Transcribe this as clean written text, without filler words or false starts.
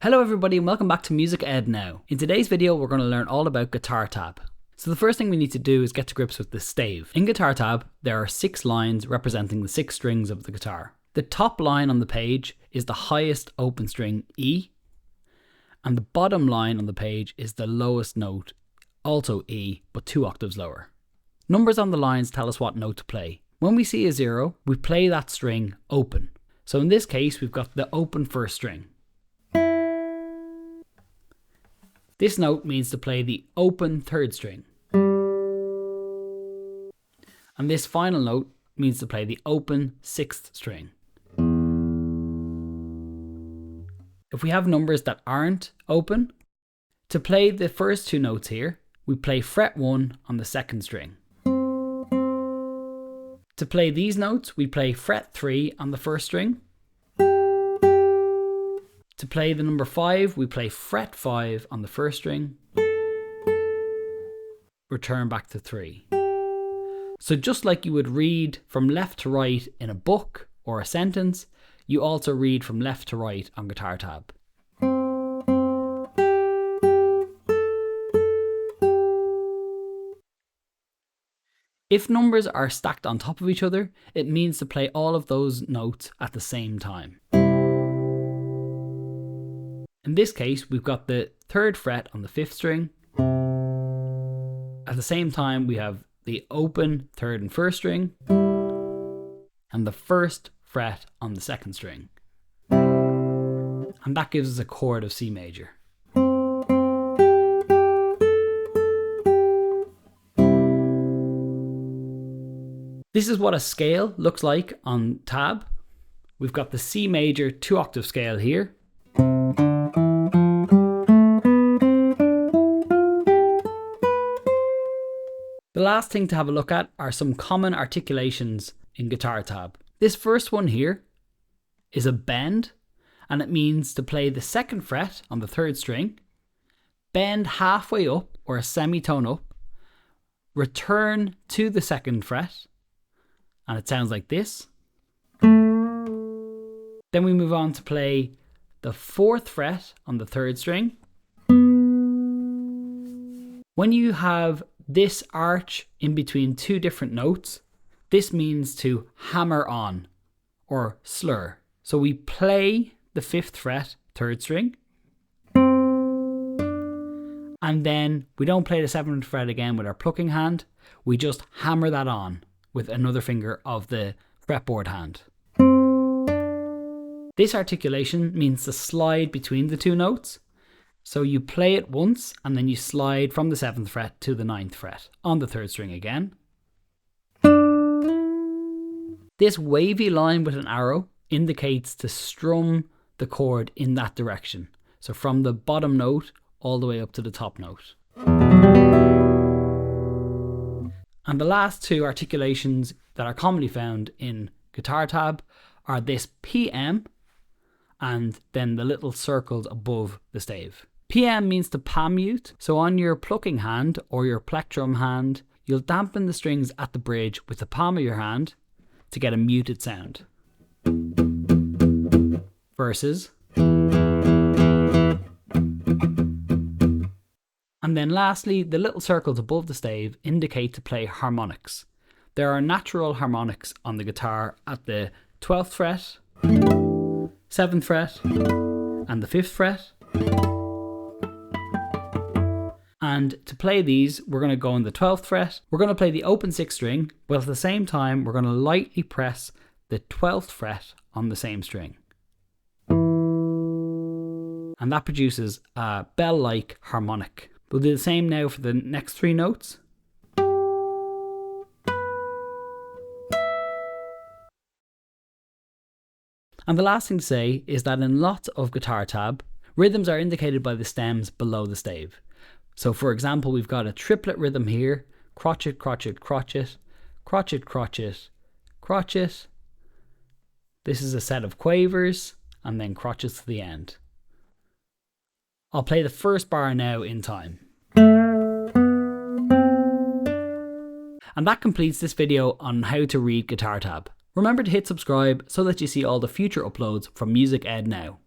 Hello everybody and welcome back to Music Ed Now. In today's video we're going to learn all about guitar tab. So the first thing we need to do is get to grips with the stave. In guitar tab there are 6 lines representing the 6 strings of the guitar. The top line on the page is the highest open string E, and the bottom line on the page is the lowest note, also E, but 2 octaves lower. Numbers on the lines tell us what note to play. When we see a 0, we play that string open. So in this case we've got the open first string. This note means to play the open third string. And this final note means to play the open 6th string. If we have numbers that aren't open, to play the first 2 notes here, we play fret 1 on the 2nd string. To play these notes, we play fret 3 on the 1st string. To play the number 5, we play fret 5 on the 1st string, return back to 3. So just like you would read from left to right in a book or a sentence, you also read from left to right on guitar tab. If numbers are stacked on top of each other, it means to play all of those notes at the same time. In this case, we've got the 3rd fret on the 5th string. At the same time, we have the open 3rd and 1st string and the 1st fret on the 2nd string. And that gives us a chord of C major. This is what a scale looks like on tab. We've got the C major 2 octave scale here. The last thing to have a look at are some common articulations in guitar tab. This first one here is a bend, and it means to play the 2nd fret on the 3rd string, bend halfway up or a semitone up, return to the 2nd fret, and it sounds like this. Then we move on to play the 4th fret on the 3rd string. When you have this arch in between 2 different notes, this means to hammer on or slur. So we play the 5th fret, 3rd string, and then we don't play the 7th fret again with our plucking hand, we just hammer that on with another finger of the fretboard hand. This articulation means to slide between the 2 notes. So you play it once and then you slide from the 7th fret to the 9th fret on the 3rd string again. This wavy line with an arrow indicates to strum the chord in that direction. So from the bottom note all the way up to the top note. And the last 2 articulations that are commonly found in guitar tab are this PM and then the little circles above the stave. PM means to palm mute, so on your plucking hand or your plectrum hand, you'll dampen the strings at the bridge with the palm of your hand to get a muted sound. Versus. And then lastly, the little circles above the stave indicate to play harmonics. There are natural harmonics on the guitar at the 12th fret, 7th fret, and the 5th fret. And to play these, we're going to go on the 12th fret. We're going to play the open 6th string, but at the same time, we're going to lightly press the 12th fret on the same string. And that produces a bell-like harmonic. We'll do the same now for the next 3 notes. And the last thing to say is that in lots of guitar tab, rhythms are indicated by the stems below the stave. So for example, we've got a triplet rhythm here: crotchet, crotchet, crotchet, crotchet, crotchet, crotchet. This is a set of quavers and then crotchets to the end. I'll play the first bar now in time. And that completes this video on how to read guitar tab. Remember to hit subscribe so that you see all the future uploads from Music Ed Now.